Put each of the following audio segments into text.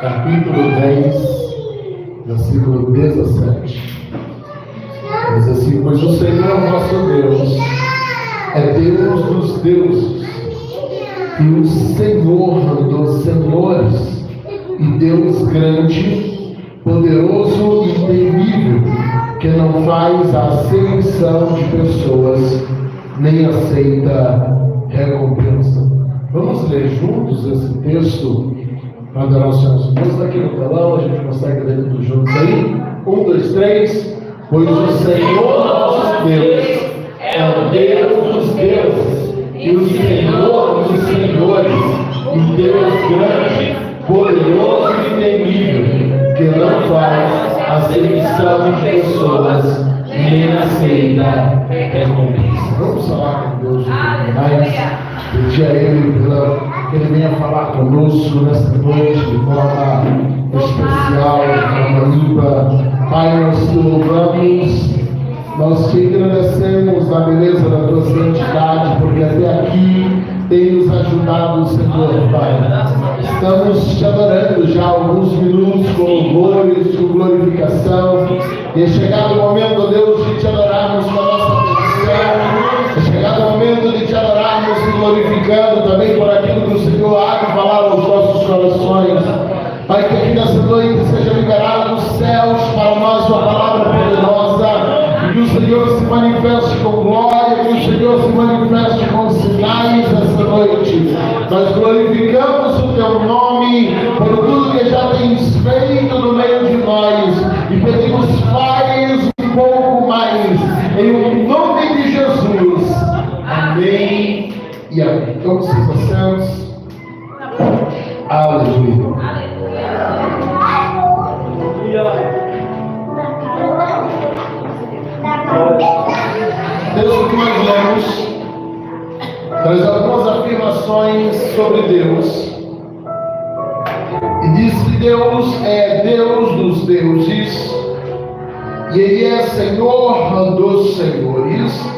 capítulo 10, versículo 17. Diz assim: pois o Senhor vosso Deus é Deus dos deuses e o Senhor dos senhores, e Deus grande, poderoso e temível, que não faz acepção de pessoas, nem aceita recompensa. Vamos ler juntos esse texto para adorar o Senhor. Deus aqui no telão, a gente consegue ler tudo juntos aí? 1, 2, 3. Pois o Senhor nosso Deus é o Deus dos deuses e o Senhor dos senhores, e Deus grande, poderoso e temível, que não faz acepção de pessoas, nem aceita recompensa. Vamos falar com Deus mais. Pedir a Ele que Ele venha falar conosco nesta noite de forma especial, de forma limpa. Pai, nós te louvamos, nós te agradecemos a beleza da tua santidade, porque até aqui tem nos ajudado o Senhor, Pai. Estamos te adorando já há alguns minutos com louvores, com glorificação. E é chegado o momento, Deus, de te adorarmos com a nossa petição. É chegado o momento de te adorarmos e glorificando também por aquilo que o Senhor há de falar aos nossos corações. Pai, que aqui nessa noite seja liberado dos céus para nós uma palavra poderosa, e que o Senhor se manifeste com glória, que o Senhor se manifeste com sinais nessa noite. Nós glorificamos o teu nome por tudo que já tens feito no meio de nós, e pedimos, faz um pouco mais, em nome de Jesus. Amém e amém. Todos os assentos. Aleluia. Deus, que nós lemos traz algumas afirmações sobre Deus, e diz que Deus é Deus dos deuses e Ele é Senhor dos senhores,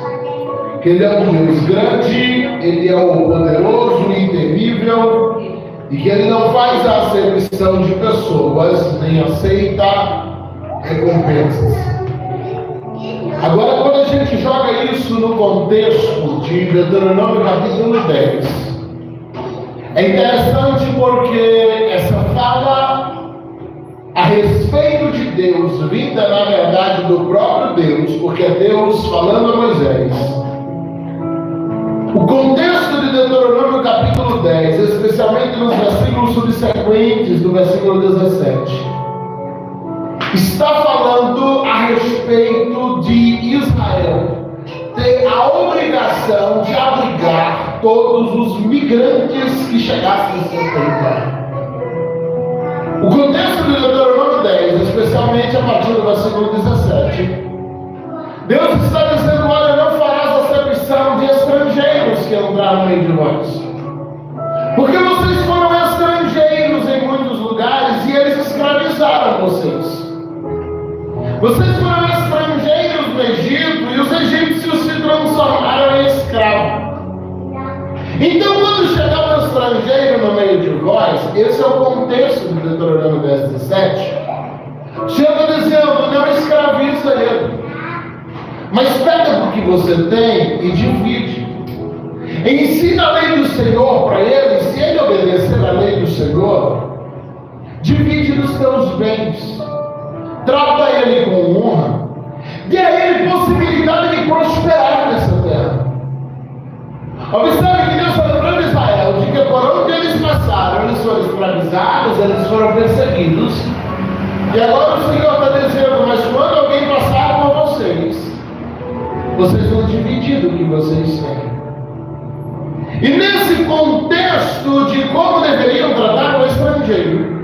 que Ele é um Deus grande, Ele é o poderoso e temível, e que Ele não faz a acepção de pessoas, nem aceita recompensas. Agora, quando a gente joga isso no contexto de Deuteronômio capítulo 10, é interessante porque essa fala a respeito de Deus, vinda na verdade do próprio Deus, porque é Deus falando a Moisés. O contexto de Deuteronômio capítulo 10, especialmente nos versículos subsequentes do versículo 17, está falando a respeito de Israel ter a obrigação de abrigar todos os migrantes que chegassem em seu território. O contexto de Deuteronômio 10, especialmente a partir do versículo 17, Deus está dizendo: olha, não farás acepção de estrangeiros que entraram no meio de vós, porque vocês foram estrangeiros em muitos lugares e eles escravizaram vocês. Vocês foram estrangeiros no Egito e os egípcios se transformaram em escravos. Então, quando chegar um estrangeiro no meio de vós, esse é o contexto do Deuteronômio 10, 17, chega dizendo: não escraviza ele, mas pega do que você tem e divide. Ensina a lei do Senhor para ele. Se ele obedecer a lei do Senhor, divide dos teus bens, trata ele com honra, dê a ele possibilidade de prosperar nessa terra. Observe que Deus falou para Israel de que por onde eles passaram, eles foram escravizados, eles foram perseguidos, e agora o Senhor está dizendo: mas quando alguém passar por vocês, vocês vão dividir do que vocês têm. E nesse contexto de como deveriam tratar o estrangeiro,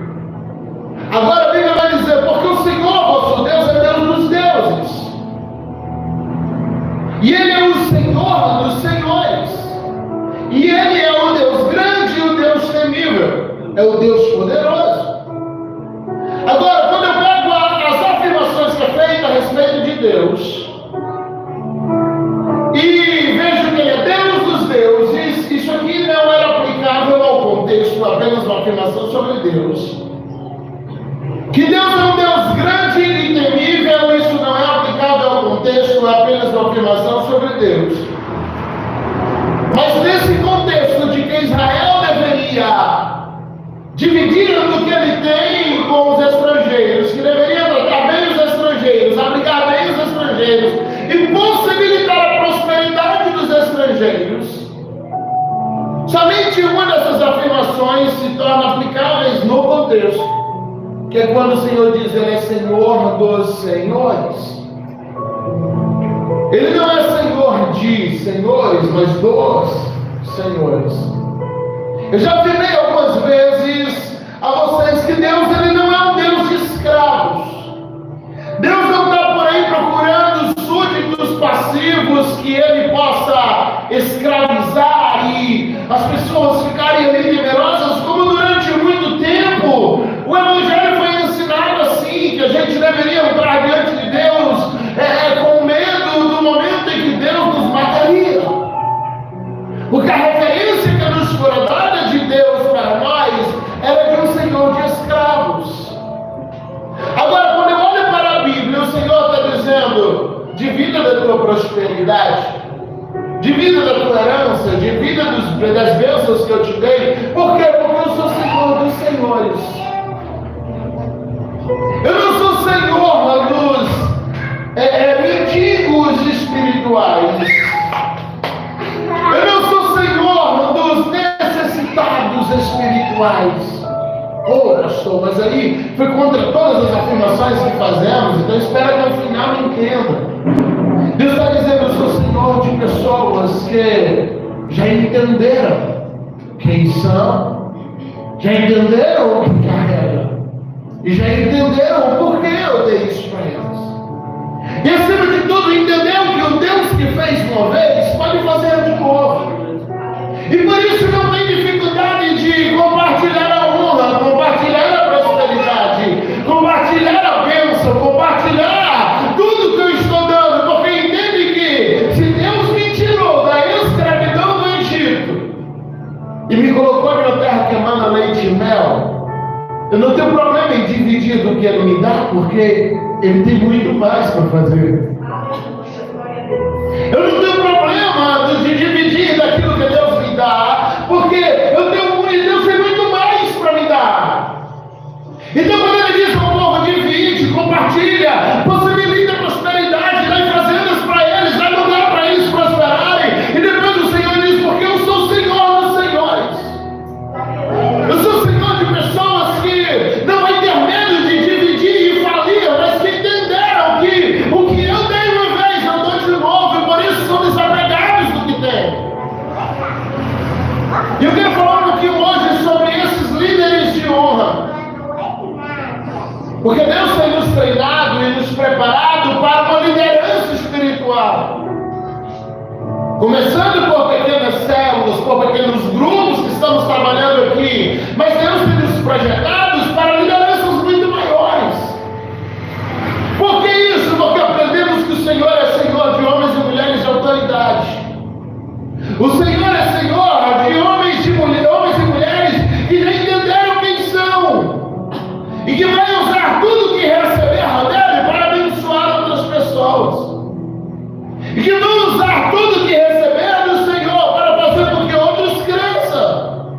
agora a Bíblia vai dizer: porque o Senhor vosso Deus é Deus dos deuses, e Ele é o Senhor dos senhores, e Ele é o Deus grande e o Deus temível, é o Deus poderoso. Agora, quando eu pego as afirmações que é feita a respeito de Deus e vejo que Ele é Deus dos deuses, isso aqui não era aplicável ao contexto, apenas uma afirmação sobre Deus. Que Deus é um Deus grande e temível, isso não é aplicável ao contexto, é apenas uma afirmação sobre Deus. Mas nesse contexto de que Israel deveria dividir o que ele tem com os estrangeiros, que deveria tratar bem os estrangeiros, abrigar bem os estrangeiros e possibilitar a prosperidade dos estrangeiros, somente uma dessas afirmações se torna aplicáveis no contexto, que é quando o Senhor diz: Ele é Senhor dos senhores. Ele não é Senhor de senhores, mas dos senhores. Eu já afirmei algumas vezes a vocês que Deus, Ele não é um Deus de escravos. Deus não está por aí procurando súditos passivos que Ele possa escravizar e as pessoas ficarem ali temerosas, como durante muito tempo o Evangelho foi ensinado assim, que a gente deveria entrar diante de Deus com medo do momento em que Deus nos mataria. Porque a referência que nos foi dada de Deus para nós era de um Senhor de escravos. Agora, quando eu olho para a Bíblia, o Senhor está dizendo: divida da tua prosperidade, divida da tua herança, divida das bênçãos que eu te dei. Por quê? Porque eu sou Senhor dos senhores. Eu não sou Senhor dos mendigos espirituais. Eu não sou Senhor dos necessitados espirituais. Oh, pastor, mas aí foi contra todas as afirmações que fazemos, então espera que ao final me entenda. Deus está dizendo: eu sou Senhor de pessoas que já entenderam quem são, já entenderam o que carregam, e já entenderam o porquê eu dei isso para eles. E acima de tudo, entenderam que o Deus que fez uma vez pode fazer de novo. E por isso não tem dificuldade de compartilhar a honra, compartilhar a prosperidade, compartilhar a bênção, compartilhar tudo que eu estou dando, porque entende que se Deus me tirou da escravidão do Egito e me colocou em uma terra que emana leite e mel, eu não tenho problema em dividir do que Ele me dá, porque Ele tem muito mais para fazer. Eu não tenho problema de dividir daquilo que Deus me dá, porque Deus tem muito mais para me dar. Então, quando Ele diz ao povo: divide, compartilha, possibilita a prosperidade, dá fazendas para eles, dá lugar para eles prosperarem, e depois o Senhor diz: porque eu sou o Senhor dos senhores. Eu sou o Senhor de pessoas que não vai ter medo de dividir e falir, mas que entenderam que o que eu dei uma vez eu dou de novo, e por isso são desapegados do que tem. E eu quero falar um pouquinho hoje sobre esses líderes de honra, porque Deus tem nos treinado e nos preparado para uma liderança espiritual, começando por pequenas células, por pequenos grupos que estamos trabalhando aqui, mas Deus tem nos projetados para lideranças muito maiores. Por que isso? Porque aprendemos que o Senhor é Senhor de homens e mulheres de autoridade. O Senhor é Senhor de homens e mulheres que já entenderam quem são e que vai usar tudo que receberam dele para abençoar outras pessoas, e que vão usar tudo que receberam do Senhor para fazer com que outros cresçam.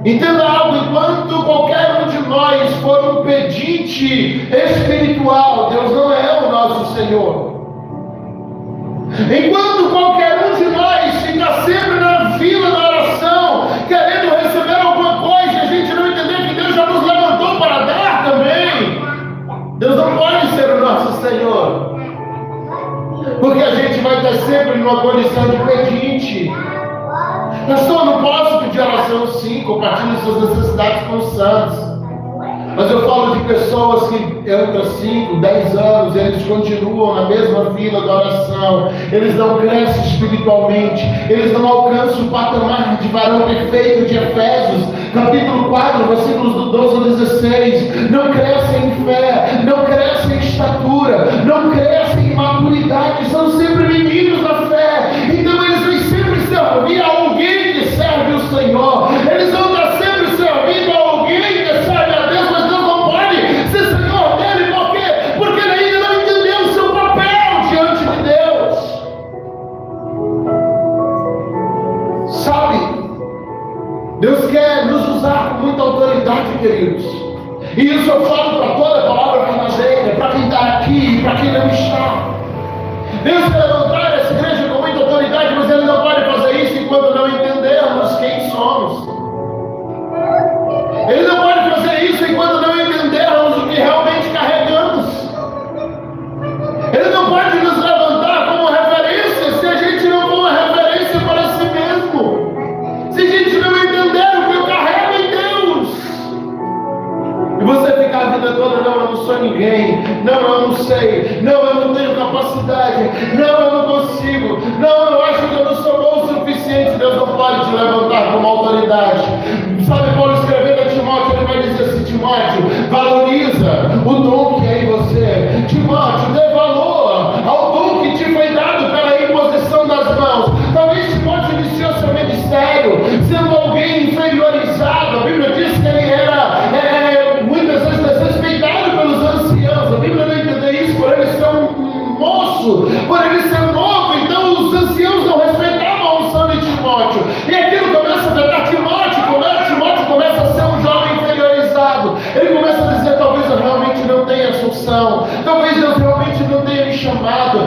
Entenda algo: enquanto qualquer um de nós for um pedinte espiritual, Deus não é o nosso Senhor. Enquanto qualquer um de nós fica sempre na fila da oração, querendo receber alguma coisa, e a gente não entender que Deus já nos levantou para dar também, Deus não pode ser o nosso Senhor, porque a gente vai estar sempre numa condição de pedinte. Pastor, não posso pedir oração? Sim, compartilhe suas necessidades com os santos. Mas eu falo de pessoas que entram 5, 10 anos, eles continuam na mesma fila da oração, eles não crescem espiritualmente, eles não alcançam o patamar de varão perfeito de Efésios, capítulo 4, versículos do 12 ao 16, não crescem em fé, não crescem em estatura, não crescem em maturidade, são sempre meninos da fé. Então eles vêm sempre servir a alguém que serve o Senhor, eles vão estar sempre servindo a alguém que serve a Deus, mas Deus não pode queridos. E isso eu falo para toda a palavra verdadeira, para quem está aqui e para quem não está. Deus quer levantar essa igreja com muita autoridade, mas Ele não pode fazer isso enquanto não entendermos quem somos. Ele não pode fazer isso enquanto não entendermos o que realmente carregamos. Ele não pode nos levantar como referência se a gente não for uma referência para si mesmo. Se a gente não entender o que eu carrego em Deus. E você ficar a vida toda, não, eu não sou ninguém. Não, eu não sei. Não, eu não tenho capacidade. Não, eu não consigo. Não, eu acho que eu não sou bom o suficiente. Deus não pode te levantar como autoridade. Sabe, Paulo escrevendo a Timóteo, ele vai dizer assim: Timóteo, valoriza o dom que é em você. Timóteo, dê valor ao dom que te foi dado pela imposição das mãos. Talvez Timóteo iniciou seu ministério sendo alguém inferiorizado. A Bíblia diz que ele era muitas vezes desrespeitado pelos anciãos. A Bíblia não entende isso por ele ser um moço, por ele ser novo. Então os anciãos não respeitavam a unção de Timóteo. E aquilo começa a afetar Timóteo começa a ser um jovem inferiorizado. Ele começa a dizer: talvez eu realmente não tenha função, talvez Deus realmente não tenha me chamado,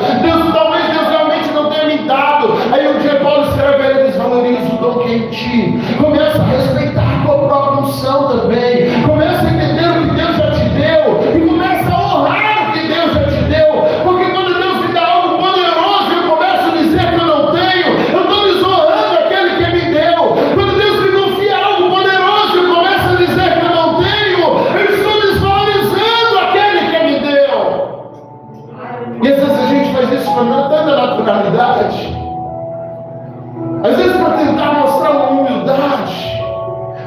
talvez Deus realmente não tenha me dado. Aí um dia Paulo escreve: ele desvaloriza o dom que é em ti. Começa a respeitar a tua própria unção também. Começa a entender o que Deus já te deu e começa a honrar o que Deus já te deu. Porque quando Deus me dá algo poderoso, eu começo a dizer que eu não tenho, eu estou desonrando aquele que me deu. Quando Deus me confia algo poderoso, eu começo a dizer que eu não tenho, eu estou desvalorizando aquele que me deu. E às vezes a gente faz isso com tanta naturalidade. Às vezes para tentar mostrar uma humildade,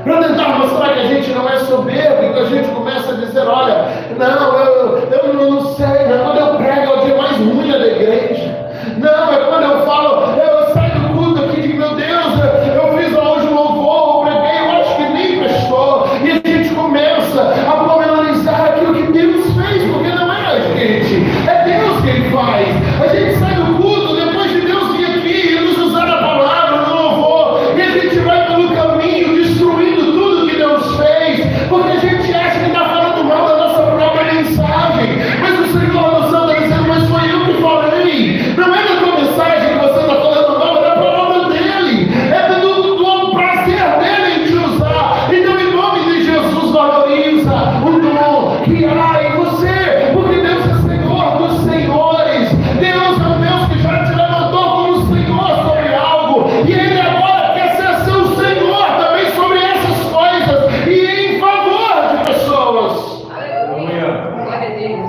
para tentar mostrar que a gente não é soberbo, e que a gente começa a dizer: olha, não, eu não sei, não é quando eu prego é o dia mais ruim da igreja. Não, é quando eu falo, eu saio do culto aqui e digo: meu Deus, eu fiz hoje um louvor, eu preguei, eu acho que nem prestou. E a gente começa a pormenorizar aquilo que Deus fez, porque não é a gente, é Deus quem faz. A gente sai do culto depois de Deus vir aqui e nos usar a palavra no louvor, e a gente vai pelo caminho destruindo tudo que Deus fez, porque a gente acha que está falando mal da nossa própria mensagem. Mas o Senhor nos anda dizendo: mas foi eu que falei. Não é da tua mensagem que você está falando mal, é da palavra dele, é do prazer dele em te usar. Então, em nome de Jesus, valoriza o dom que há em você, porque Deus é Senhor dos senhores. Deus é um Deus que já te levantou como Senhor sobre algo, e Ele agora quer ser seu Senhor também sobre essas coisas e em favor de pessoas.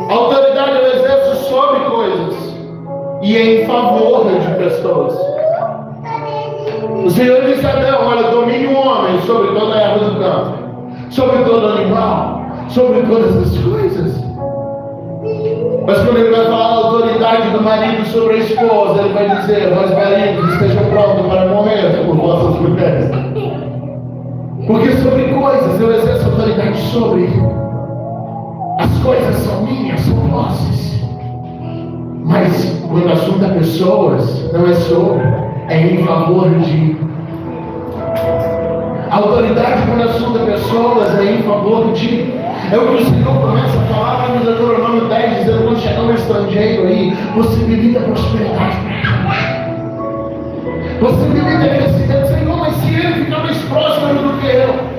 A autoridade eu exerço sobre coisas e em favor de pessoas. O Senhor disse a Adão: olha, domine o homem sobre toda a erva do campo, sobre todo animal, sobre todas as coisas. Mas quando ele vai falar da autoridade do marido sobre a esposa, ele vai dizer: mas maridos, estejam prontos para morrer por vossas mulheres. Porque sobre coisas eu exerço autoridade sobre. As coisas são minhas, são vossas. Mas quando o assunto é pessoas, não é sobre, é em favor de. A autoridade quando o assunto é pessoas, é em favor de. É o que o Senhor começa a falar lá no Deuteronômio 10, dizendo: quando chegar um estrangeiro aí, possibilita prosperidade para ele. Possibilita crescimento. Senhor, mas se ele ficar mais próximo do que eu.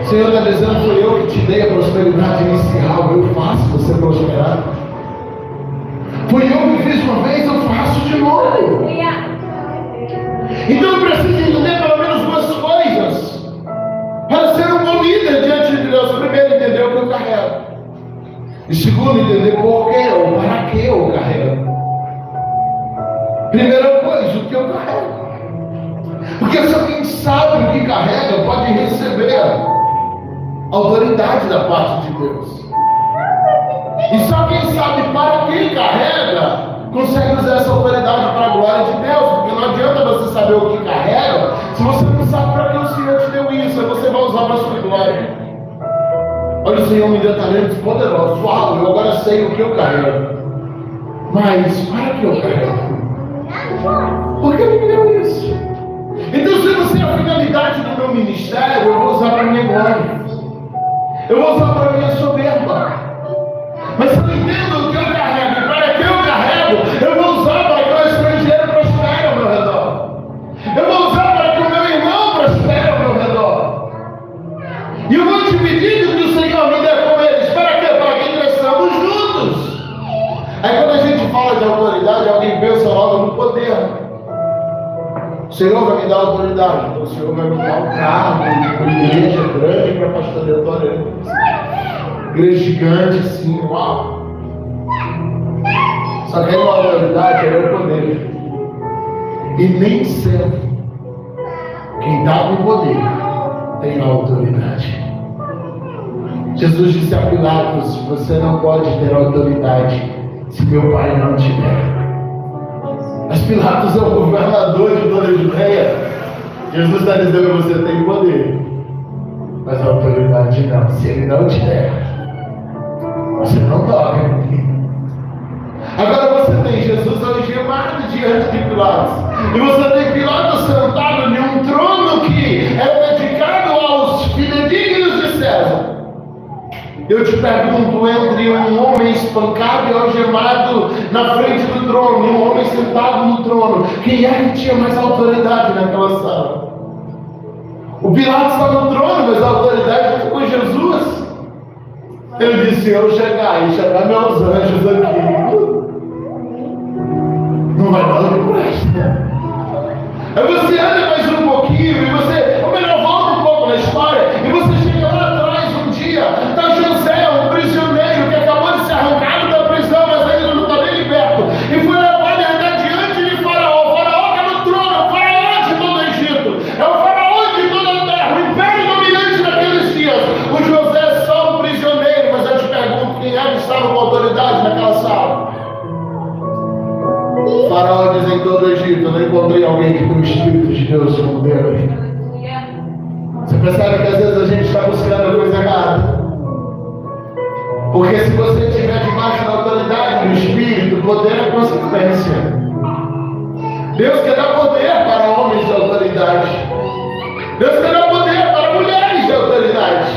O Senhor está dizendo: foi eu que te dei a prosperidade inicial, eu faço você prosperar. Foi eu que fiz uma vez, eu faço de novo. Então eu preciso entender pelo menos duas coisas para ser um bom líder diante de Deus. Primeiro, entender o que eu carrego. E segundo, entender por que ou para que eu carrego. Primeira coisa, o que eu carrego. Porque se alguém sabe o que carrega, pode receber autoridade da parte de Deus. E só quem sabe para quem carrega, consegue usar essa autoridade para a glória de Deus. Porque não adianta você saber o que carrega, se você não sabe para que o Senhor te deu isso, aí você vai usar para a sua glória. Olha, o Senhor me deu talentos poderosos. Uau, eu agora sei o que eu carrego. Mas para que eu carrego? Por que Ele me deu isso? Então, se não sei a finalidade do meu ministério, eu vou usar para a minha glória. Eu vou usar para a minha soberba. Mas se eu entendo o que eu carrego, para que eu carrego, eu vou usar para que o estrangeiro prospere ao meu redor. Eu vou usar para que o meu irmão prospere ao meu redor. E eu vou dividir o que o Senhor me der com eles. Para quê? Para que cresçamos juntos. Aí quando a gente fala de autoridade, alguém pensa logo no poder. O Senhor vai me dar autoridade. Então o Senhor vai me dar um carro, uma igreja grande para pastor Antônio. Igreja gigante, sim, uau. Só que a autoridade é o poder. E nem sempre quem dá o poder tem a autoridade. Jesus disse a Pilatos: você não pode ter autoridade se meu Pai não te der. Mas Pilatos é o governador de toda a Judeia. Jesus está dizendo que você tem poder, mas a autoridade não. Se ele não te der, você não toca. Agora você tem Jesus algemado diante de Pilatos. E você tem Pilatos sentado em um trono que é dedicado aos fidedignos de César. Eu te pergunto, entre um homem espancado e algemado na frente do trono e um homem sentado no trono, quem é que tinha mais autoridade naquela sala? O Pilatos está no trono, mas a autoridade ficou com Jesus. Ele disse: eu chegar meus anjos aqui, não vai dar o que presta. Aí você anda mais um pouquinho e você, ou melhor, volta um pouco na história e você chega lá atrás um dia, está José, um prisioneiro que acabou de ser arrancado da prisão, mas ainda não está nem liberto, e foi levado a andar diante de Faraó. O Faraó que é no trono, o faraó de todo o Egito, é o faraó de toda a terra, o império dominante daqueles dias. O José é só um prisioneiro, mas eu te pergunto, quem é que estava com autoridade naquela sala? O faraó diz: em todo o Egito eu não encontrei alguém que tem o Espírito de Deus como Deus. Você percebe que às vezes a gente está buscando a coisa errada? Porque se você estiver debaixo da autoridade do Espírito, poder é consequência. Deus quer dar poder para homens de autoridade. Deus quer dar poder para mulheres de autoridade.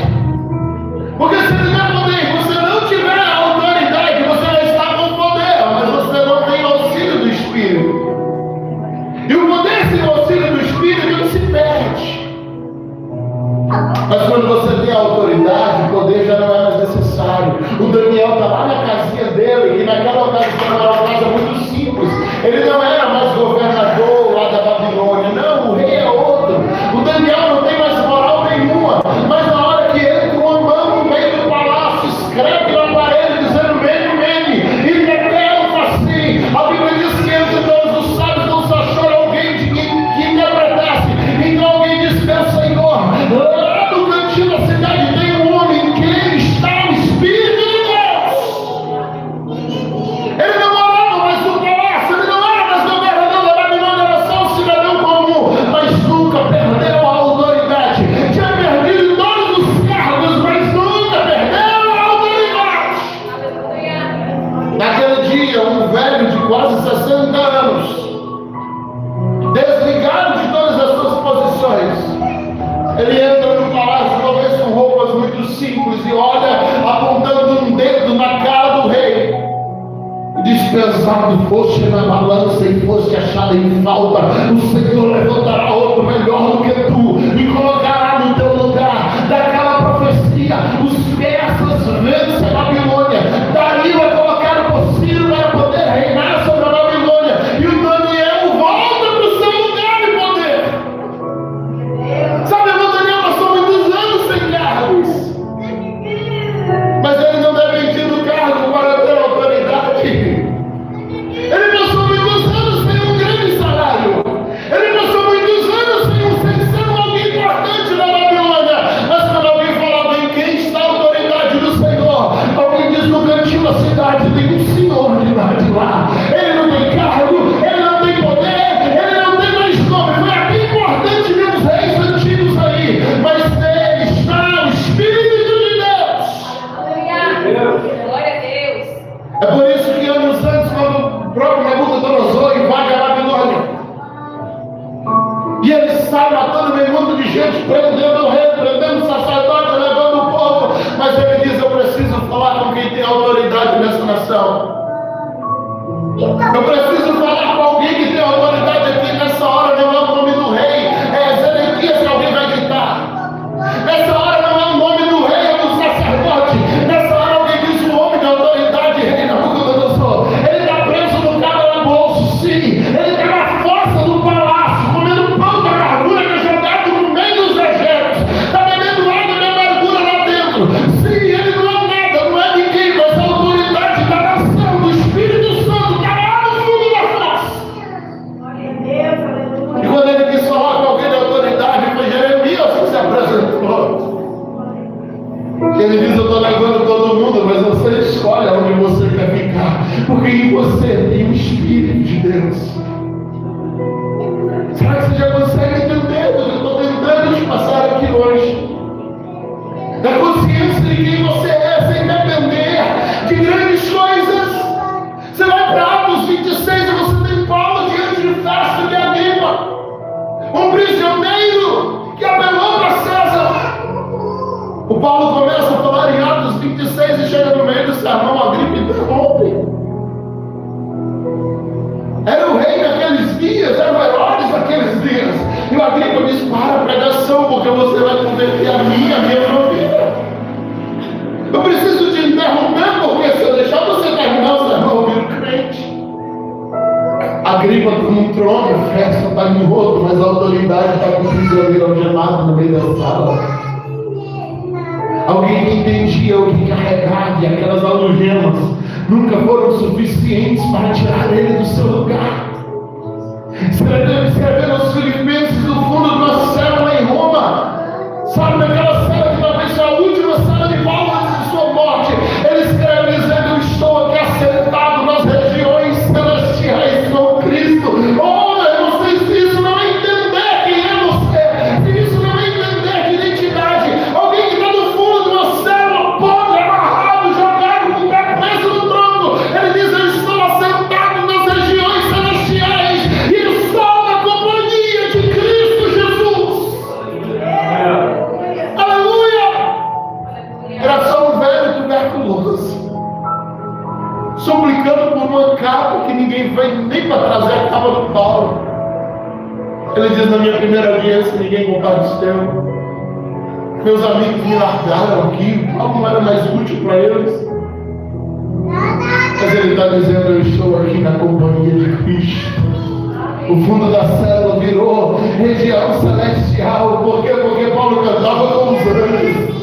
Porque se Ele der poder e você não tiver a autoridade, você vai estar com poder, mas você não tem auxílio do Espírito. E o poder sem o auxílio do Espírito ele se perde. Mas quando você tem a autoridade, o poder já não é mais necessário. O Daniel está lá na casinha dele, que naquela ocasião era uma casa muito simples. Ele não era mais governador lá da Babilônia. Não, o rei é outro. O Daniel não tem mais moral nenhuma. Mas na hora que entra um Amã no meio do palácio, escreve na parede dizendo: Mene, Mene, e Tekel, assim. A Bíblia diz que entre todos os sábios não se achou alguém que interpretasse. Então alguém disse: meu Senhor, lá no cantinho da cidade tem um homem que está o Espírito de Deus. Ele não morava mais no palácio, ele não era mais governador da Babilônia, era só um cidadão comum, mas nunca perdeu a autoridade. Tinha perdido todos os cargos, mas nunca perdeu a autoridade. Naquele dia, um velho de quase 60 anos, desligado de todas as suas posições, ele entra no palácio, talvez com roupas muito simples, e olha, apontando um dedo na cara do rei. Diz: pesado foste na balança e foste achado em falta, o Senhor levantará outro melhor do que tu e colocará no teu lugar. Daquela profecia, os persas vencem a Babilônia. Dario é colocado por Ciro para poder reinar sobre a Babilônia, e o Daniel volta para o seu lugar de poder. Sabe, o Daniel passou muitos anos sem cargos, mas ele não deve ter tido cargo para ter autoridade. Ele passou muitos anos sem um grande salário. Ele passou muitos anos sem ser alguém importante na Babilônia. Mas quando alguém falava em quem está a autoridade do Senhor, alguém diz: no cantinho da cidade tem um senhor de lá. Ele não tem cargo, ele não tem poder, ele não tem mais nome. Foi até importante ver os reis antigos aí, mas nele está o Espírito de Deus. Glória a Deus. É por isso que anos antes, quando o próprio Nabucodonosor invade a Babilônia, e ele sai matando meio mundo de gente, prendendo o rei, prendendo o sacerdote, levando o povo, mas Ele diz: eu estou levando todo mundo, mas você escolhe onde você quer ficar, porque em você tem o Espírito de Deus. Será que você já consegue entender? Eu estou tentando te passar aqui hoje. Da consciência de quem você é, sem depender de grandes coisas. Você vai para Atos 26 e você tem Paulo diante de Festo de Agripa, um prisioneiro que apelou para César. O Paulo começa a falar em Atos 26 e chega no meio do sermão, Agripa interrompe. Era o rei naqueles dias, era o Herodes naqueles dias. E o Agripa diz: para a pregação, porque você vai converter a minha família. Eu preciso te interromper, porque se eu deixar você terminar o sermão, eu viro crente. Agripa está num trono, Festo está em outro, mas a autoridade está com o prisioneiro algemado no meio da sala. Alguém que entendia o que carregava, e aquelas algemas nunca foram suficientes para tirar ele do seu lugar. Escrevendo aos Filipenses no fundo de uma célula em Roma, sabe, naquela cela que talvez seja a última cela de Paulo antes de sua morte, ele escreve dizendo: eu estou aqui assentado nas regiões celestiais com Cristo. Oh, eu não sei se isso não é entender quem é você, se isso não é entender que identidade. Alguém que está no fundo de uma célula, podre, amarrado, jogado com o pé preso no tronco, ele diz: eu estou assentado nas regiões celestiais e estou na companhia de Cristo Jesus. Aleluia! Era só um velho tuberculoso, suplicando por uma capa que ninguém veio nem para trazer a capa do Paulo. Ele diz: na minha primeira audiência ninguém compadeceu. Meus amigos me largaram aqui, o Paulo não era mais útil para eles. Mas ele está dizendo: eu estou aqui na companhia de Cristo. O fundo da célula virou região celestial. Por quê? Porque Paulo cantava com os anjos.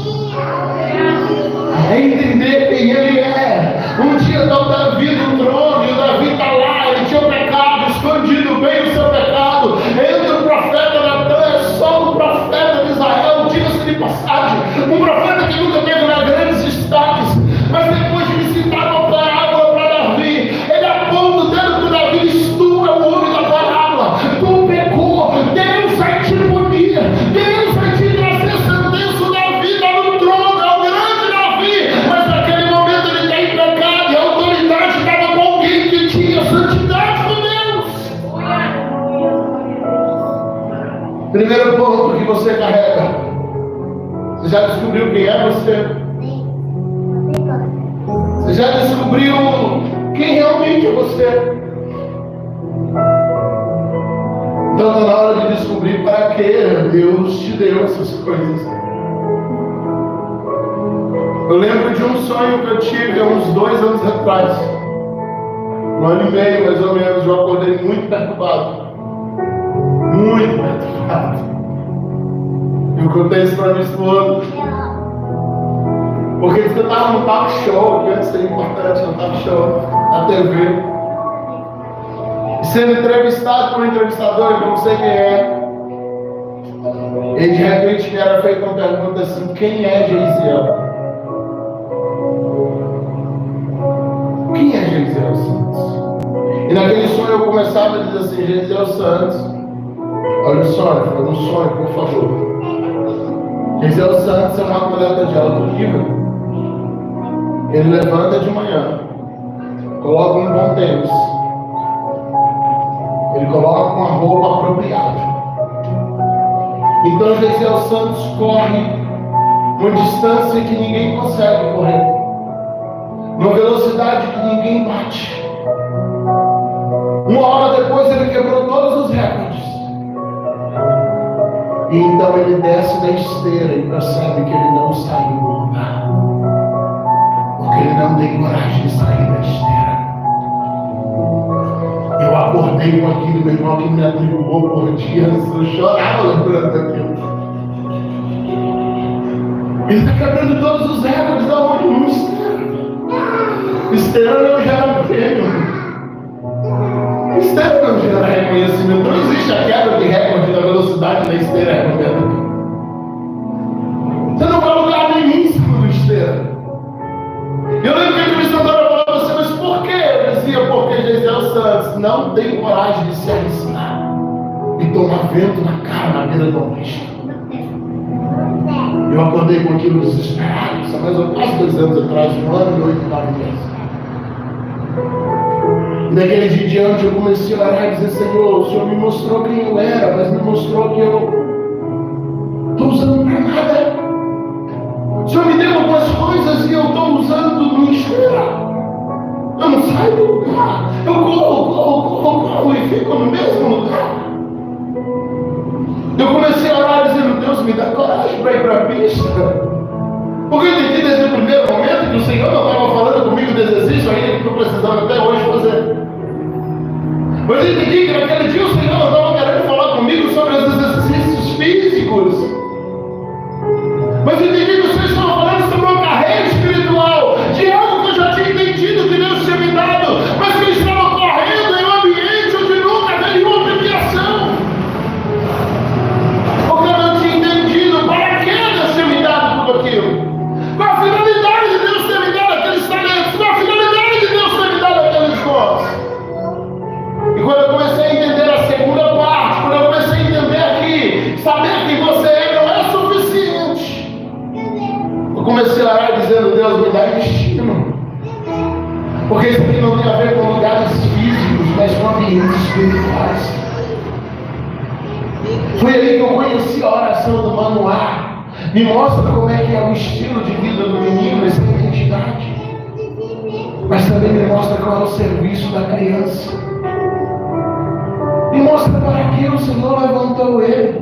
É entender quem ele é. Um dia está o Davi no trono, e o Davi está lá, ele tinha o pecado, escondido bem o seu pecado. Entra o profeta Natan, é só um profeta de Israel, diga-se de passagem, um profeta que nunca teve grandes destaques, mas depois de visitar uma parábola para Davi, ele aponta o dedo para Davi e diz: tu é o homem da parábola, tu pecou, Deus vai te punir, Deus vai te trazer sentença. O Davi está no trono, é o grande Davi, mas naquele momento ele está em pecado, e a autoridade estava com alguém que tinha santidade com Deus. Primeiro ponto que você carrega: você já descobriu quem é você? Você já descobriu quem realmente é você? Então está na hora de descobrir para que Deus te deu essas coisas. Eu lembro de um sonho que eu tive há uns 2 anos atrás. 1 ano e meio mais ou menos. Eu acordei muito perturbado. Muito perturbado. Eu contei isso para minha esposa. Porque você estava no talk show, que antes seria importante, no talk show, na TV. E sendo entrevistado por um entrevistador, eu não sei quem é. E de repente me era feita uma pergunta assim: quem é Geisiel? Quem é Geisiel Santos? E naquele sonho eu começava a dizer assim: Geisiel Santos, olha o sonho, foi um sonho, por favor. Geisiel Santos é um atleta de alto nível. Ele levanta de manhã, coloca um bom tênis, ele coloca uma roupa apropriada. Então Geisiel Santos corre uma distância que ninguém consegue correr, numa velocidade que ninguém bate. 1 hora depois ele quebrou todos os recordes. E então ele desce da esteira e percebe que ele não saiu do lugar, porque ele não tem coragem de sair da esteira. Eu acordei com aquilo, meu irmão, que me atribulou por dias. Eu chorava lembrando daquilo. Ele está quebrando todos os recordes da onde? No esteira. Esteira não gera prêmio. Esteira não gera reconhecimento. Não existe a quebra de recorde da velocidade da esteira. Você não vai lugar nenhum em cima do não têm coragem de se arriscar e tomar vento na cara na beira do lixo. Eu acordei com aquilo desesperado, isso há mais ou menos 2 anos atrás, 1 ano e 8, 9 meses. E daquele dia em diante eu comecei a orar e dizer: Senhor, o Senhor me mostrou quem eu era, mas me mostrou que eu estou usando para nada. O Senhor me deu algumas coisas e eu estou usando mentira. Eu não saio do lugar. Eu corro e fico no mesmo lugar. Eu comecei a orar dizendo: Deus, me dá coragem para ir para a pista. Porque eu entendi desde o primeiro momento que o Senhor não estava falando comigo desse exercício ainda que estou precisando até hoje fazer. Mas eu entendi que naquele dia o Senhor não estava querendo falar comigo sobre os exercícios físicos. Mas eu entendi que o Senhor estava falando sobre uma carreira espiritual, de algo que eu já tinha entendido que Deus tinha me dado, mas que eu estava correndo em um ambiente onde nunca veio uma premiação. Porque eu não tinha entendido para que Deus tinha me dado tudo aquilo. Qual a finalidade de Deus ter me dado aqueles talentos? Qual a finalidade de Deus ter me dado aqueles dons? E quando eu comecei a entender a segunda parte, quando eu comecei a entender que saber quem você é não é suficiente, eu comecei a orar dizendo: Deus, me dá destino. Porque isso aqui não tem a ver com lugares físicos, mas com ambientes espirituais. Foi aí que eu conheci a oração do Manoá. Me mostra como é que é o estilo de vida do menino, essa identidade. Mas também me mostra qual é o serviço da criança. Me mostra para que o Senhor levantou ele.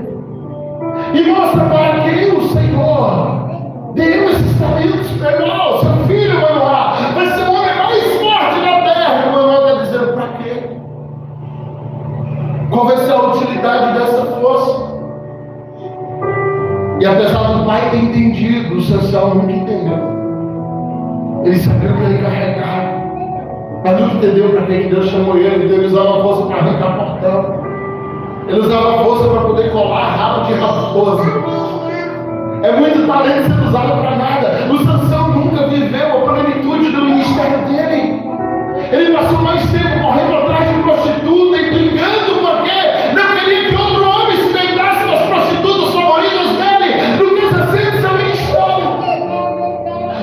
Me mostra para que o Senhor deu esses talentos para ele. Seu filho, Manoá, vai ser o homem mais forte da terra. O Manoá está dizendo: para quê? Qual vai ser a utilidade dessa força? E apesar do pai ter entendido, o Sansão nunca entendeu. Ele sabia o que ele carregava, mas não entendeu para que Deus chamou ele. Então ele usava a força para arrancar portão. Ele usava a força para poder colar rabo de raposa. É muito talento sendo usado para nada. O Sansão nunca viveu a plenitude do ministério dele. Ele passou mais tempo correndo atrás de prostituta e brigando porque não queria que outro homem se deitasse com as prostitutas favoritas dele do que exercer seu ministério.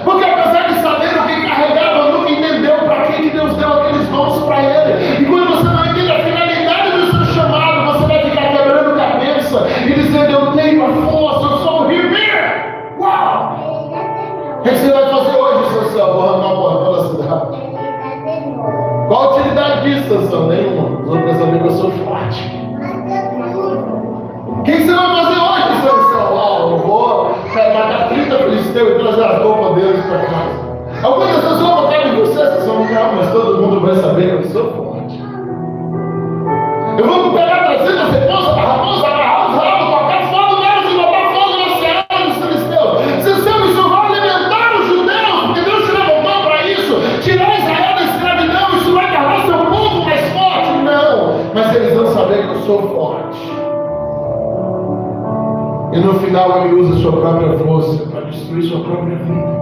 Porque apesar de saber o que carregava, nunca entendeu para que Deus deu aqueles dons para ele. E quando você não entende a finalidade do seu chamado, você vai ficar quebrando cabeça e dizendo: eu tenho a força, eu sou o Ribeiro. Uau! O que você vai fazer hoje, Sansão? Vou arrancar uma porta pela cidade. Qual a utilidade disso, Sansão? Nenhuma. Os outros sabem que eu sou forte. O que você vai fazer hoje, Sansão? Eu vou matar 30 filisteus e trazer a roupa deles para casa. Algumas dessas roupas cabem em você, Sansão? Não, mas todo mundo vai saber que eu sou forte. Eu vou pegar 300 esposas da raposa, agarrar os rabos, tocar fogo nelas e botar fogo na seara dos filisteus. Sansão, isso vai alimentar os judeus, porque Deus te levantou para isso. Tirar Israel da escravidão, isso vai tornar seu povo mais forte. Não, mas eles vão saber que eu sou forte. E no final ele usa sua própria força para destruir sua própria vida.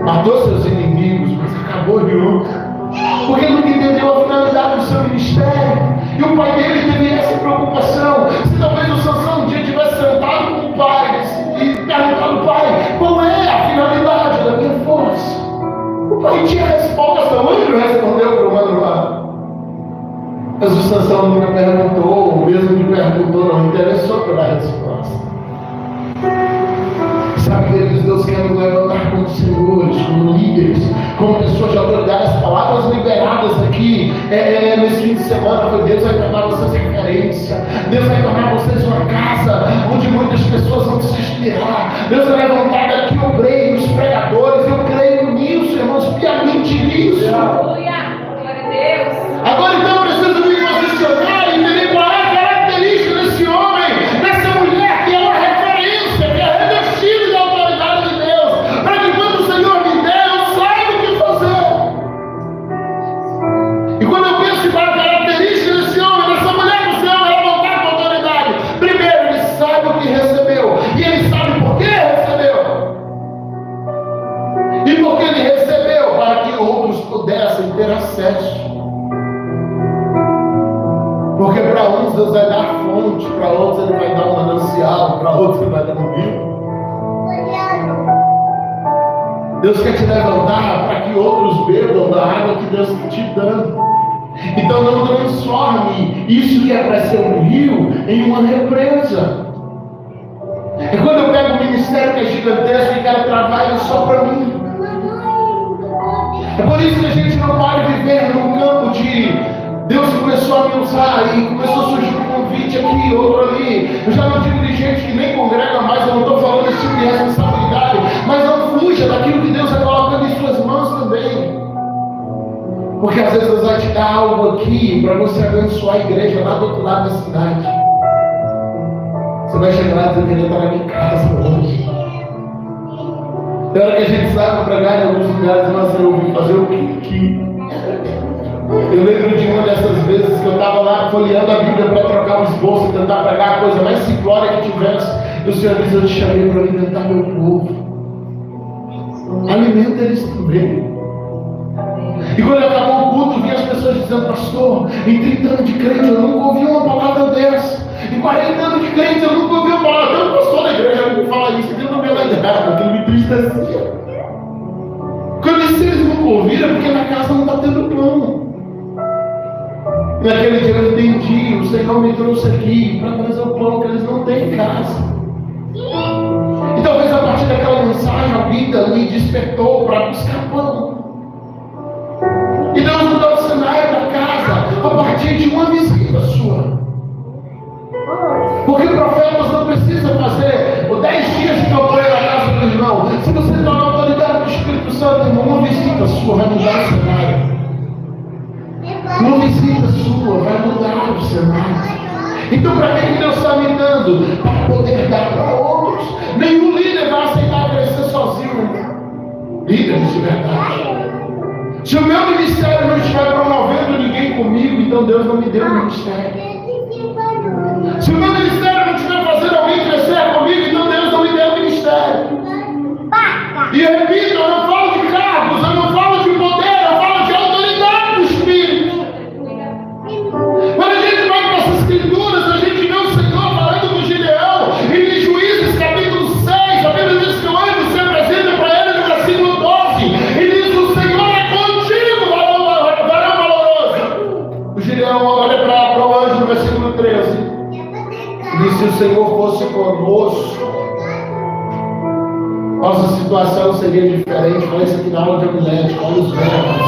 Matou seus inimigos, mas acabou de luta. Porque nunca entendeu a finalidade do seu ministério. E o pai dele teve essa preocupação. Se talvez o Sansão um dia tivesse sentado com o pai e perguntado: pai, qual é a finalidade da minha força? O pai tinha resposta, o anjo respondeu para o Manoá. Mas o Sansão nunca perguntou, ou mesmo que perguntou, não interessou pela resposta. Sabe, queridos, Deus quer nos levantar como senhores, como líderes, como pessoas de autoridade. As palavras liberadas aqui nesse fim de semana foi: Deus vai tornar vocês referência. Deus vai tornar vocês uma casa onde muitas pessoas vão se inspirar. Deus vai levantar daqui obreiros, pregadores. Eu creio nisso, irmãos, piamente nisso. Aleluia, glória a Deus. Agora então eu preciso me posicionar e entender qual é a característica desse homem, dessa mulher que é uma referência, que é revestida da autoridade de Deus, para que quando o Senhor me der, eu saiba o que fazer. E quando eu penso para a característica desse homem, dessa mulher que o Senhor vai levantar com autoridade, primeiro ele sabe o que recebeu, e ele sabe por que recebeu. E porque ele recebeu para que outros pudessem ter acesso. Porque para uns Deus vai dar fonte, para outros Ele vai dar um manancial, para outros Ele vai dar um rio. Deus quer te levantar para que outros bebam da água que Deus está te dando. Então não transforme isso que é para ser um rio em uma represa. E quando eu pego um ministério que é gigantesco e quero trabalho só para mim. É por isso que a gente não pode viver num campo de Deus começou a me usar e começou a surgir um convite aqui, outro ali. Eu já não digo de gente que nem congrega mais, eu não estou falando desse tipo de responsabilidade, mas não fuja daquilo que Deus está colocando em suas mãos também. Porque às vezes Deus vai te dar algo aqui para você abençoar a igreja lá do outro lado da cidade. Você vai chegar lá e dizer que ele está na minha casa hoje. Tem hora que a gente sai para pregar em alguns lugares, mas eu vim fazer o que aqui? Eu lembro de uma dessas vezes que eu estava lá folheando a Bíblia para trocar o esboço, tentar pregar a coisa mais simplória que tivesse. E o Senhor disse: eu te chamei para alimentar meu povo. Alimenta eles também. E quando acabou o culto, vi as pessoas dizendo: pastor, em 30 anos de crente eu nunca ouvi uma palavra dessa. Em 40 anos de crente eu nunca ouvi uma palavra. Tem um pastor da igreja que fala isso, que não me alegrava, aquilo me entristecia. Quando eu disse: eles nunca ouviram, é porque na casa não está tendo pão. E naquele dia eu entendi: o Senhor me trouxe aqui para trazer o pão que eles não têm em casa. E talvez a partir daquela mensagem a vida me despertou para buscar pão. E Deus mudou o cenário da casa a partir de uma visita sua. Porque profetas não precisam fazer 10 dias de campanha na casa do irmão. Se você está na autoridade do Espírito Santo, irmão, uma visita sua vai mudar o cenário. Uma visita sua vai mudar o cenário. Então, para que Deus está me dando? Para poder dar para outros. Nenhum líder vai aceitar crescer sozinho. Líderes de verdade. Se o meu ministério não estiver promovendo ninguém comigo, então Deus não me deu o ministério. Se o meu ministério não estiver fazendo alguém crescer comigo, então Deus não me deu o ministério. E repito, eu não falo de cargos, eu não falo de poder, eu falo de autoridade do Espírito. Quando a gente vai para essas escrituras, a gente vê o Senhor falando com Gideão, e em Juízes capítulo 6, a Bíblia diz que o anjo se apresenta para ele no versículo 12, e diz: o Senhor é contigo, varão valoroso. O Gideão olha para o anjo no versículo 13, e diz: se o Senhor fosse conosco, nossa situação seria diferente. Olha isso aqui na aula de homilética, olha os verbos,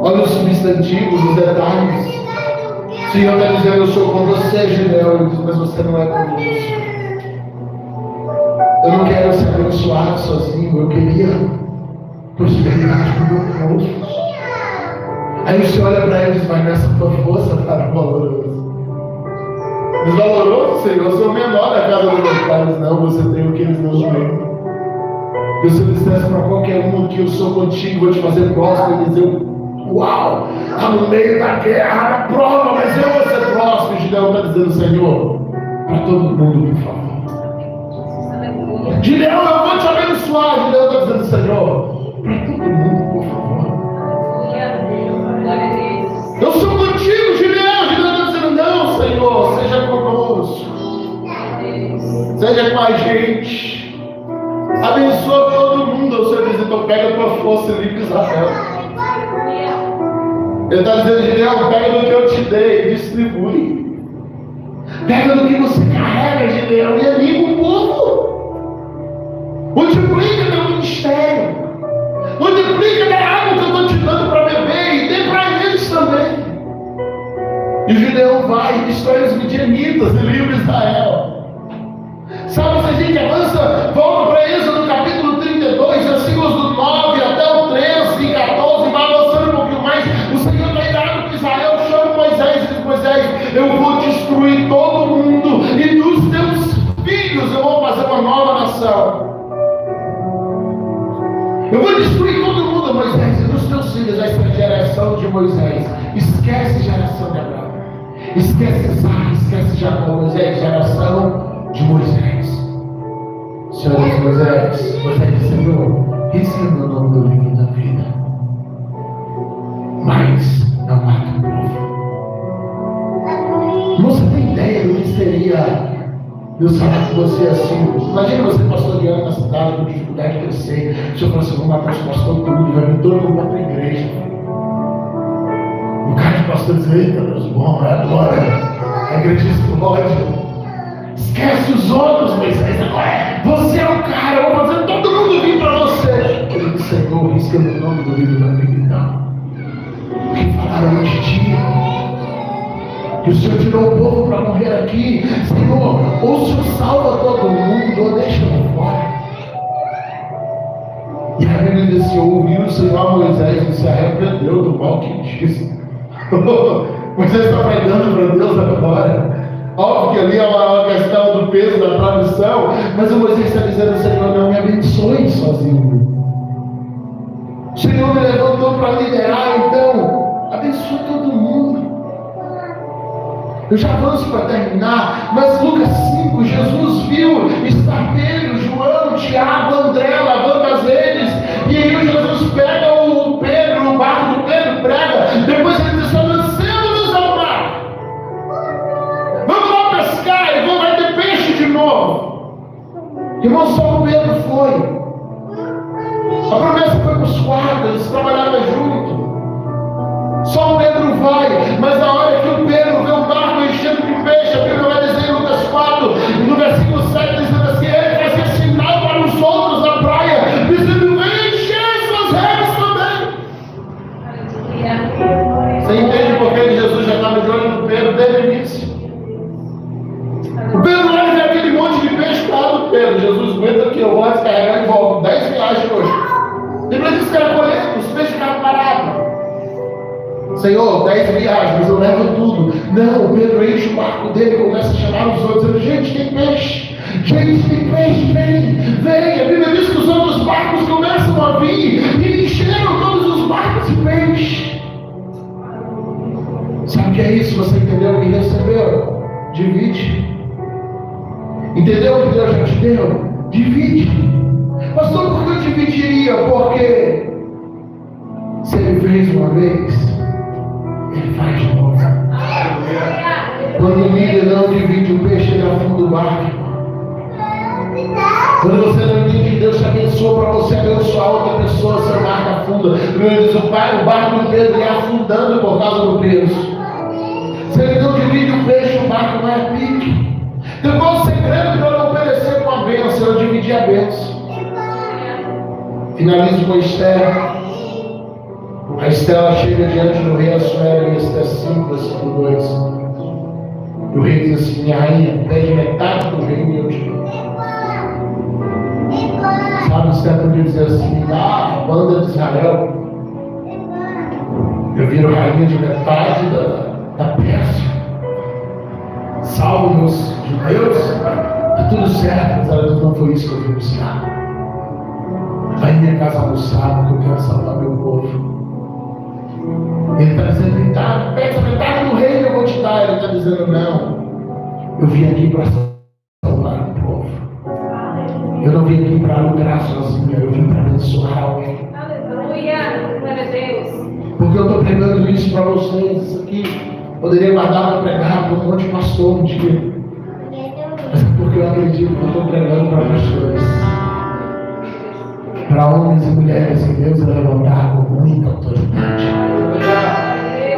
olha os substantivos, os detalhes. O Senhor está dizendo: eu sou com você, Gideão. Ele diz: mas você não é conosco. Eu não quero ser abençoado sozinho, eu queria prosperidade com o meu povo. Aí o Senhor olha para ele e diz: mas nessa tua força está valoroso. Desvaloroso, Senhor, eu sou o menor da casa dos meus pais. Não, você tem o que eles não têm. E se eu dissesse para qualquer um que eu sou contigo, vou te fazer próximo, ele dizer: uau, está no meio da guerra, na prova, mas eu vou ser próximo. E Gideão está dizendo: Senhor, para todo mundo, por favor. Gideão, eu vou te abençoar. Gideão está dizendo: Senhor, para todo mundo, por favor. Eu sou contigo, Gideão. Gideão está dizendo: não, Senhor, seja conosco, seja com a gente, abençoa todo mundo. O Senhor diz: então pega a tua força e livre Israel. Ele está dizendo: Gideão, pega do que eu te dei e distribui. Pega do que você carrega, Gideão, e anima o povo. Multiplica teu ministério. Multiplica a água que eu estou te dando para beber e dê para eles também. E o Gideão vai e destrói os midianitas e livra Israel. Sabe, se a gente avança, volta para Êxodo no capítulo 32, versículos do 9 até o 13 e 14, vai avançando um pouquinho mais. O Senhor está irado com Israel, chama Moisés e diz: Moisés, eu vou destruir todo mundo, e dos teus filhos eu vou fazer uma nova nação. Eu vou destruir todo mundo, Moisés, e dos teus filhos, essa geração de Moisés. Esquece a geração de Abraão. Esquece Isaac, esquece Jacó. Moisés, geração de Moisés. O Senhor diz: Moisés, Moisés, Senhor, ensina o nome do livro da vida, mas não mata o povo. Deus fala com você assim. Imagina você pastoreando na cidade com dificuldade de crescer. O Senhor fala assim: vou matar os pastores tudo, vai vir todo mundo para a tua igreja. O cara de pastor diz: eita, Deus bom, é agora. A igreja explode. Esquece os outros, Moisés, agora você é o cara, eu vou fazer todo mundo vir para você. Ele disse: Senhor, risca meu nome do livro da vida, então. Porque falaram antes de ti que o Senhor tirou o povo para morrer aqui. Senhor, ou o Senhor salva todo mundo, ou deixa ele fora. E a Bíblia diz assim: ouviu o Senhor a Moisés e se arrependeu do mal que disse. Moisés está pregando para Deus agora. Óbvio que ali é uma questão do peso da tradução, mas o Moisés está dizendo: Senhor, não me abençoe sozinho. O Senhor me levantou para liderar, então abençoe todo mundo. Eu já avanço para terminar, mas Lucas 5, Jesus viu estar Pedro, João, Tiago, André lavando as redes, e aí Jesus pega o Pedro, o barco do Pedro, prega, depois ele diz: lancemos-nos ao mar, vamos lá pescar, e vai ter peixe de novo. Irmão, só o Pedro foi. A promessa foi para os quatro, eles trabalhavam juntos. Só o Pedro vai, mas na hora que o Pedro vê o barco enchendo de peixe, a Bíblia vai dizer em Lucas 4, no versículo 7, dizendo assim: ele fazia sinal para os outros na praia, dizendo: vem encher suas redes também. Você entende por que Jesus já estava de olho no Pedro desde o início? O Pedro olha e vê aquele monte de peixe para lá do Pedro. Jesus aguenta aqui, eu vou descarregar e volto. 10 viagens hoje. Depois diz que era colheita, os peixes ficaram parados. Senhor, 10 viagens, mas eu levo tudo. Não, o Pedro enche o barco dele e começa a chamar os outros, dizendo: gente, tem peixe. Gente, tem peixe, vem, vem. A Bíblia diz que os outros barcos começam a vir e encheram todos os barcos de peixe. Sabe o que é isso? Você entendeu o que recebeu? Divide. Entendeu o que Deus já te deu? Divide. Pastor, por que eu dividiria? Porque se ele fez uma vez, ele faz de novo. Quando o líder não divide o peixe, ele afunda o barco. Quando você não entende que Deus te abençoa para você abençoar outra pessoa, seu barco afunda. Ele diz: o barco do Pedro ia afundando por causa do peso. Se ele não divide o peixe, o barco não é pique. Então qual o segredo para não perecer com a bênção? Eu dividir a bênção. Finalizo com Esther. A Estela chega diante do rei Assuero em Esther 5, versículo 2. E o rei diz assim: minha rainha, pede metade do reino e eu te dou. Sabe, Esther podia dizer assim: a banda de Israel, eu viro rainha de metade da Pérsia. Salvo meus judeus, está tudo certo. Mas ela diz: não foi isso que eu vim buscar. Vai em minha casa almoçar, porque eu quero salvar meu povo. Ele está dizendo: metade do reino eu vou te dar. Ele está dizendo: não, eu vim aqui para salvar o povo. Eu não vim aqui para lucrar sozinho, eu vim para abençoar alguém. Aleluia, glória a Deus. Porque eu estou pregando isso para vocês. Isso aqui poderia guardar para pregar para um monte de pastor um dia. Mas é porque eu acredito que eu estou pregando para pastores, para homens e mulheres que Deus vai levantar com muita autoridade.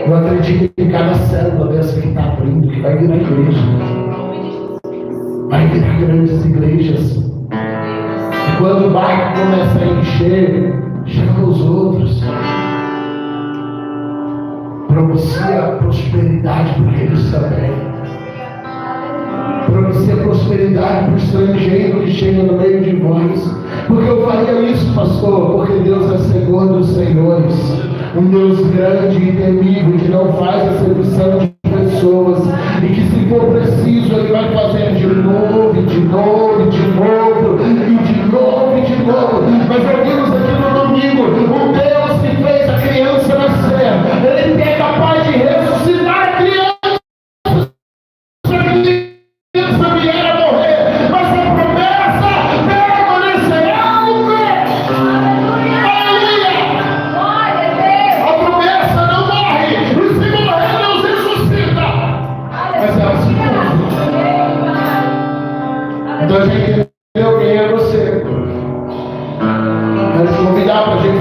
Eu acredito que em cada célula dessa que está abrindo, que vai virar igreja. Vai virar grandes igrejas. E quando o barco começa a encher, chama os outros. Propicia prosperidade para eles também. Propicia prosperidade para o estrangeiro que chega no meio de vós. Porque eu faria isso, pastor? Porque Deus é Senhor dos senhores. Um Deus grande e temível, que não faz acepção de pessoas. E que se for preciso, Ele vai fazer de novo, e de novo, e de novo, e de novo, e de novo. Mas ouvimos aqui no domingo, um Deus que fez a criança nascer. Ele é capaz de ressuscitar a criança.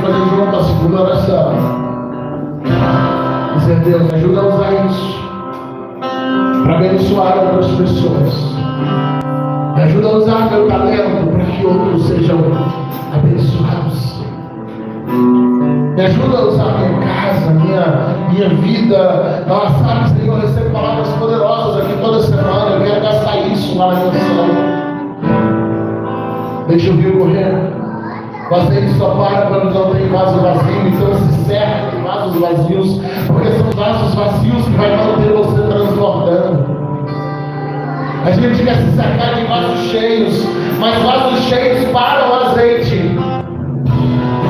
fazer junto a segunda oração. Dizer, Deus, ajuda a usar isso para abençoar outras pessoas. Me ajuda a usar meu talento para que outros sejam abençoados. Me ajuda a usar minha casa, minha vida. Nós sabemos, Senhor, eu recebo palavras poderosas aqui toda semana. Eu quero gastar isso lá na minha missão. Deixa o rio correr. O azeite só para quando não tem vaso vazio. Então se cerca de vasos vazios, porque são vasos vazios que vai manter você transbordando. A gente quer se cercar de vasos cheios, mas vasos cheios param o azeite.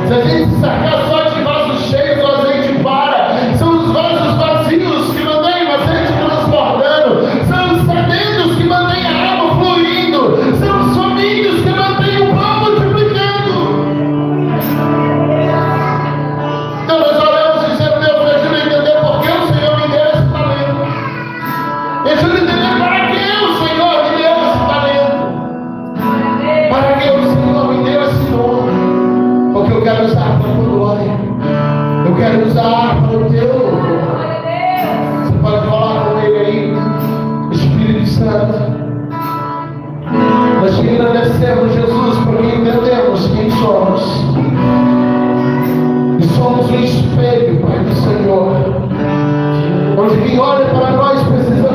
Se a gente se cercar só de vasos cheios, o azeite para. São os vasos vazios que mantêm o azeite transbordando. São os sedentos que mantêm a água fluindo. São os famintos que mantêm o pão multiplicando. Então nós oramos dizendo, Deus, me ajuda a entender por que o Senhor me deu esse talento. Me ajuda a entender para que o Senhor me deu esse talento. Para que o Senhor me deu esse dom. Porque eu quero usar para a tua glória. Eu quero usar para o teu louvor. Você pode falar com ele aí, Espírito Santo. Nós te agradecemos, Jesus, porque entendemos quem somos. E somos um espelho, Pai do Senhor. Onde quem olha para nós precisa